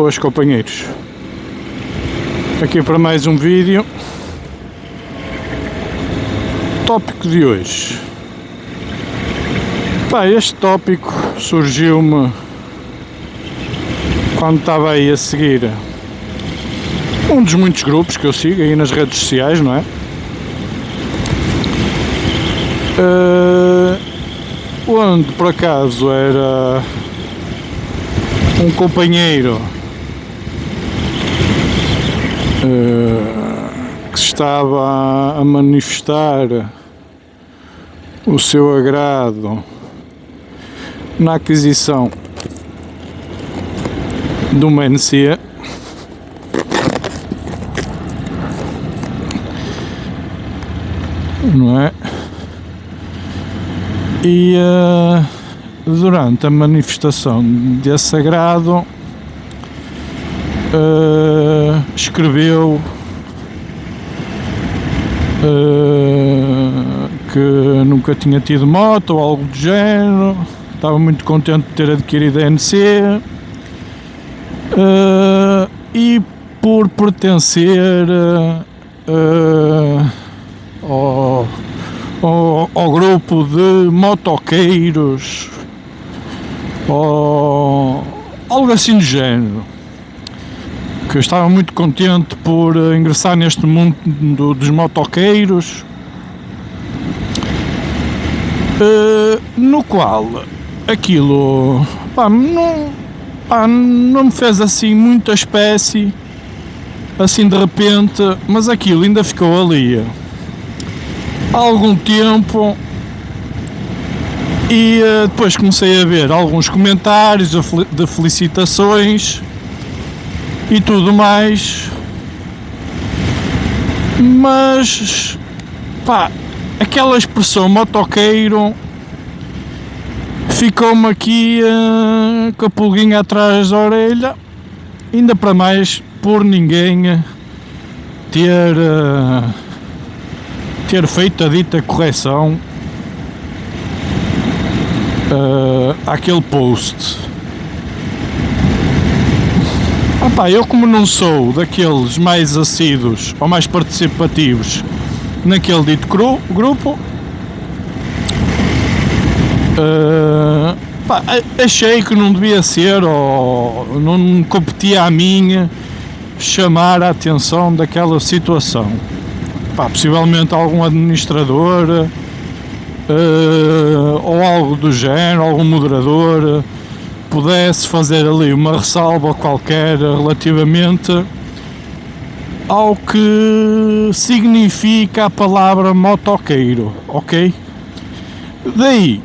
Boas, companheiros, aqui para mais um vídeo. Tópico de hoje. Este tópico surgiu-me quando estava aí a seguir um dos muitos grupos que eu sigo aí nas redes sociais, não é? Onde por acaso era um companheiro que estava a manifestar o seu agrado na aquisição de uma NC, não é? E durante a manifestação desse agrado escreveu que nunca tinha tido moto ou algo do género, estava muito contente de ter adquirido a NC e por pertencer ao grupo de motoqueiros ou algo assim do género, que eu estava muito contente por ingressar neste mundo dos motoqueiros, no qual aquilo não me fez assim muita espécie, assim de repente, mas aquilo ainda ficou ali há algum tempo e depois comecei a ver alguns comentários de felicitações e tudo mais, mas aquela expressão motoqueiro ficou-me aqui com a pulguinha atrás da orelha, ainda para mais por ninguém ter feito a dita correção àquele post. Eu, como não sou daqueles mais assíduos ou mais participativos naquele dito grupo, achei que não devia ser, ou não me competia a mim chamar a atenção daquela situação. Possivelmente algum administrador ou algo do género, algum moderador pudesse fazer ali uma ressalva qualquer relativamente ao que significa a palavra motoqueiro, ok? Daí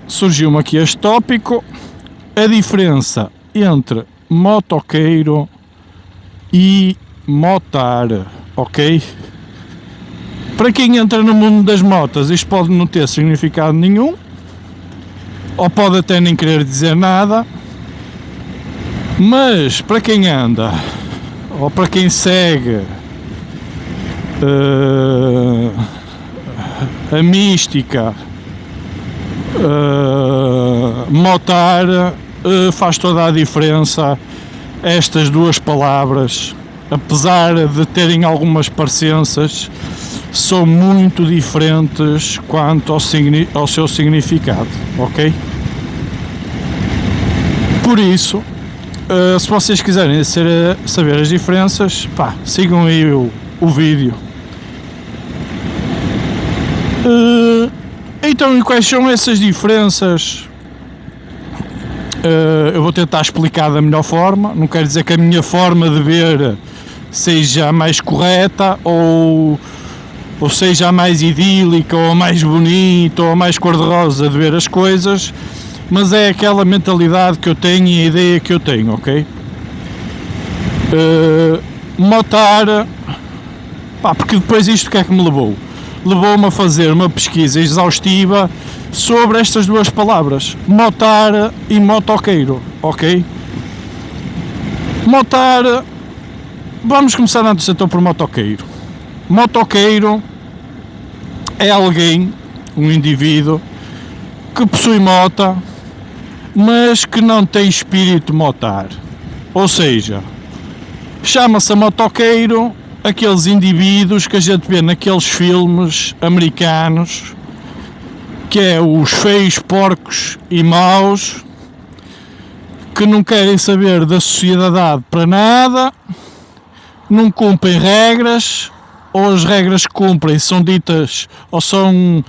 surgiu-me aqui este tópico, a diferença entre motoqueiro e motar, ok? Para quem entra no mundo das motas, isto pode não ter significado nenhum, ou pode até nem querer dizer nada, mas para quem anda, ou para quem segue a mística motar, faz toda a diferença estas duas palavras, apesar de terem algumas parecenças, são muito diferentes quanto ao seu significado, ok? Por isso, se vocês quiserem saber as diferenças, sigam aí o vídeo. Então, e quais são essas diferenças? Eu vou tentar explicar da melhor forma. Não quer dizer que a minha forma de ver seja a mais correta ou seja a mais idílica ou a mais bonita ou a mais cor-de-rosa de ver as coisas, mas é aquela mentalidade que eu tenho e a ideia que eu tenho, ok? Motar, porque depois isto o que é que me levou? Levou-me a fazer uma pesquisa exaustiva sobre estas duas palavras, motar e motoqueiro, ok? Motar, vamos começar antes então por motoqueiro. Motoqueiro é alguém, um indivíduo, que possui mota, mas que não tem espírito motar. Ou seja, chama-se a motoqueiro aqueles indivíduos que a gente vê naqueles filmes americanos, que é os feios, porcos e maus, que não querem saber da sociedade para nada, não cumprem regras, ou as regras que cumprem são ditas ou são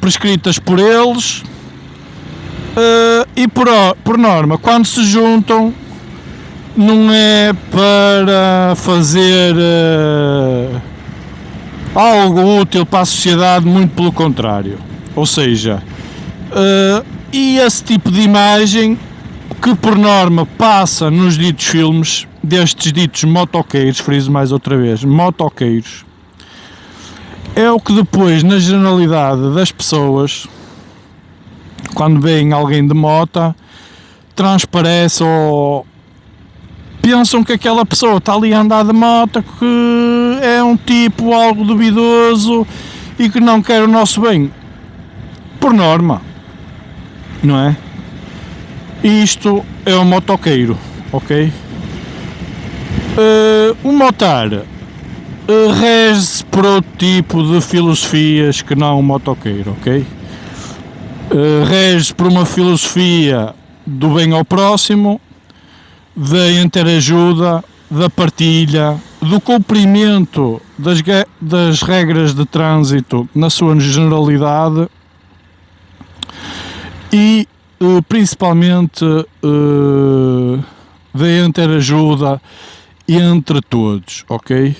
prescritas por eles, e por norma, quando se juntam, não é para fazer algo útil para a sociedade, muito pelo contrário. Ou seja, e esse tipo de imagem que por norma passa nos ditos filmes, destes ditos motoqueiros, friso mais outra vez, motoqueiros, é o que depois, na generalidade das pessoas, quando veem alguém de moto, transparece ou pensam que aquela pessoa está ali a andar de moto, que é um tipo algo duvidoso e que não quer o nosso bem. Por norma, não é? Isto é um motoqueiro, ok? O motar rege-se por outro tipo de filosofias que não o motoqueiro, ok? Rege-se por uma filosofia do bem ao próximo, da interajuda, da partilha, do cumprimento das regras de trânsito na sua generalidade e principalmente da interajuda entre todos, ok?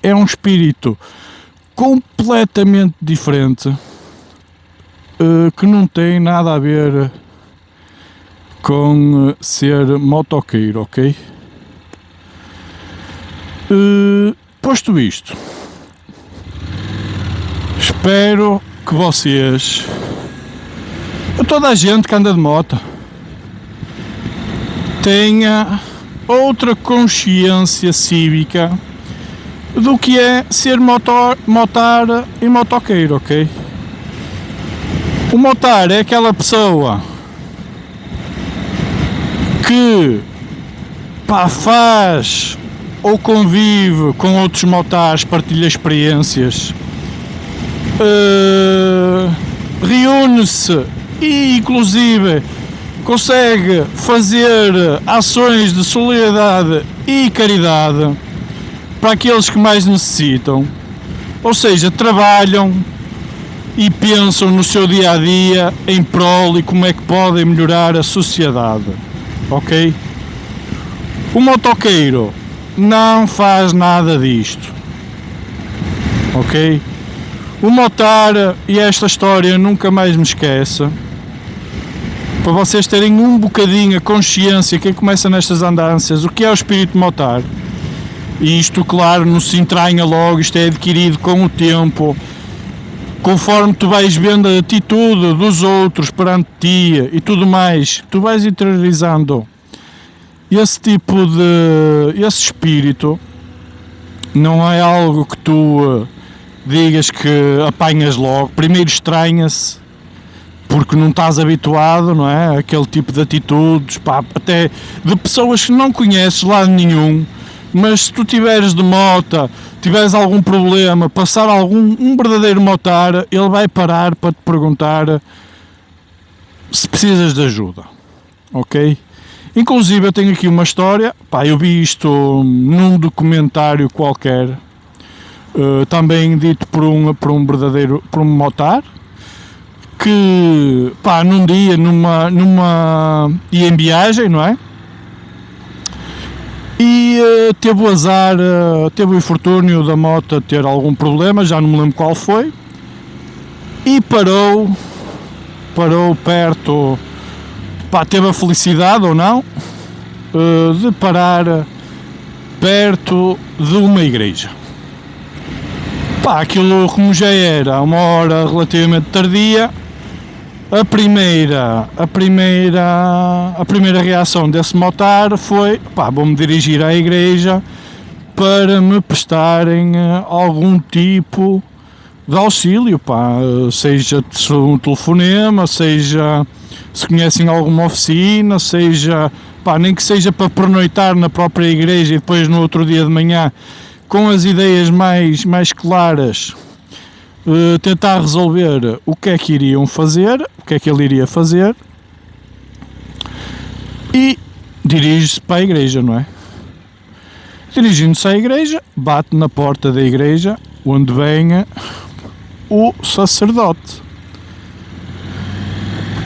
É um espírito completamente diferente, que não tem nada a ver com ser motoqueiro, ok? Posto isto, espero que vocês, toda a gente que anda de moto, tenha outra consciência cívica do que é ser motar e motoqueiro, ok? O motar é aquela pessoa que faz ou convive com outros motares, partilha experiências, reúne-se e inclusive consegue fazer ações de solidariedade e caridade para aqueles que mais necessitam, ou seja, trabalham e pensam no seu dia a dia em prol e como é que podem melhorar a sociedade, ok? O motoqueiro não faz nada disto, ok? O motar, e esta história nunca mais me esqueça, para vocês terem um bocadinho a consciência, quem começa nestas andanças, o que é o espírito motar. E isto, claro, não se entranha logo, isto é adquirido com o tempo, conforme tu vais vendo a atitude dos outros perante ti e tudo mais, tu vais interiorizando esse tipo de, esse espírito. Não é algo que tu digas que apanhas logo, primeiro estranha-se, porque não estás habituado, não é? Aquele tipo de atitudes, pá, até de pessoas que não conheces lado nenhum, mas se tu tiveres de moto, tiveres algum problema, passar um verdadeiro motar, ele vai parar para te perguntar se precisas de ajuda, ok? Inclusive eu tenho aqui uma história, pá, eu vi isto num documentário qualquer, também dito por um verdadeiro, por um motar, que, pá, num dia, ia em viagem, não é? E teve o azar, teve o infortúnio da moto ter algum problema, já não me lembro qual foi, e parou perto, pá, teve a felicidade ou não, de parar perto de uma igreja. Pá, aquilo como já era uma hora relativamente tardia, a primeira reação desse motar foi, pá, vou-me dirigir à igreja para me prestarem algum tipo de auxílio, pá, seja um telefonema, seja se conhecem alguma oficina, seja, pá, nem que seja para pernoitar na própria igreja e depois no outro dia de manhã, com as ideias mais claras, tentar resolver o que é que iriam fazer, o que é que ele iria fazer, e dirige-se para a igreja, não é? Dirigindo-se à igreja, bate na porta da igreja, onde vem o sacerdote.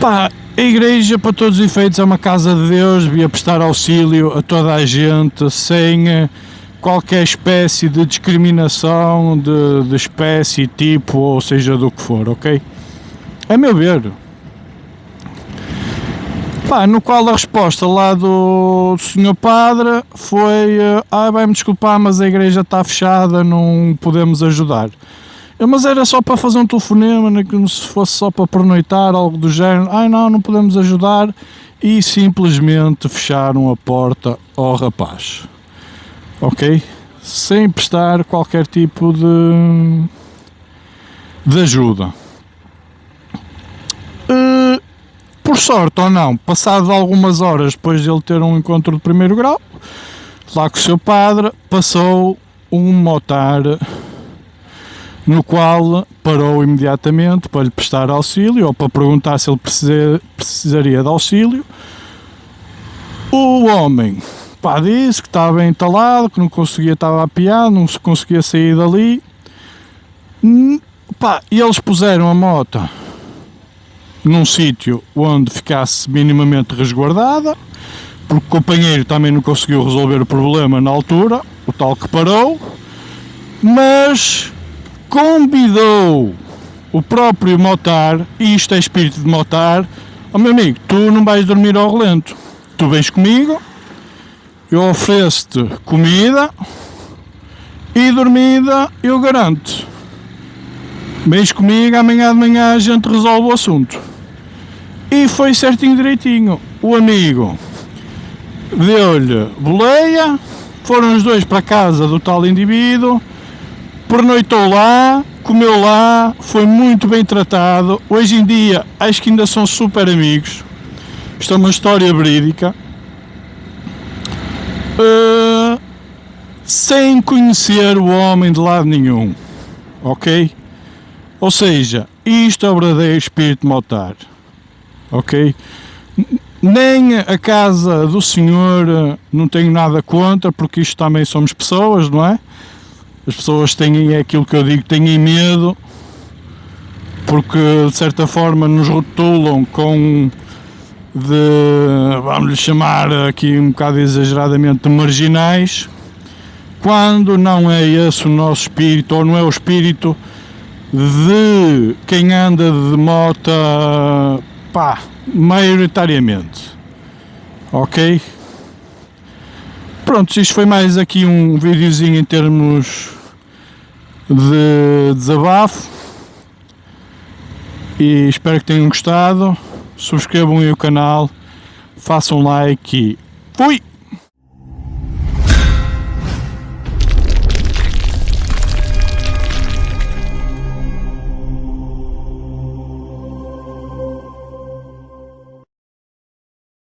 Pá, a igreja, para todos os efeitos, é uma casa de Deus, devia prestar auxílio a toda a gente, sem qualquer espécie de discriminação de espécie, tipo, ou seja, do que for, ok? A meu ver. Pá, no qual a resposta lá do senhor padre foi: vai-me desculpar, mas a igreja está fechada, não podemos ajudar. Mas era só para fazer um telefonema, né, como se fosse só para pernoitar, algo do género. Não podemos ajudar. E simplesmente fecharam a porta ao rapaz. Ok? Sem prestar qualquer tipo de ajuda. Por sorte ou não, passado algumas horas depois de ele ter um encontro de primeiro grau, lá com o seu padre, passou um motar, no qual parou imediatamente para lhe prestar auxílio ou para perguntar se ele precisaria de auxílio. O homem, pá, disse que estava entalado, que não conseguia, estava a piar, não se conseguia sair dali. Pá, e eles puseram a moto num sítio onde ficasse minimamente resguardada, porque o companheiro também não conseguiu resolver o problema na altura, o tal que parou, mas convidou o próprio motar, e isto é espírito de motar: meu amigo, tu não vais dormir ao relento, tu vens comigo, eu ofereço-te comida e dormida, eu garanto. Vens comigo, amanhã de manhã a gente resolve o assunto. E foi certinho direitinho. O amigo deu-lhe boleia, foram os dois para a casa do tal indivíduo, pernoitou lá, comeu lá, foi muito bem tratado. Hoje em dia acho que ainda são super amigos. Isto é uma história verídica. Sem conhecer o homem de lado nenhum. Ok? Ou seja, isto é o verdadeiro espírito de motar. Ok? Nem a casa do senhor não tenho nada contra, porque isto também somos pessoas, não é? As pessoas têm, é aquilo que eu digo, têm medo, porque de certa forma nos rotulam com vamos lhe chamar aqui um bocado exageradamente, de marginais, quando não é esse o nosso espírito, ou não é o espírito de quem anda de moto, pá, maioritariamente. Ok? Pronto, isto foi mais aqui um videozinho em termos de desabafo, e espero que tenham gostado. Subscrevam aí o canal, façam like e fui!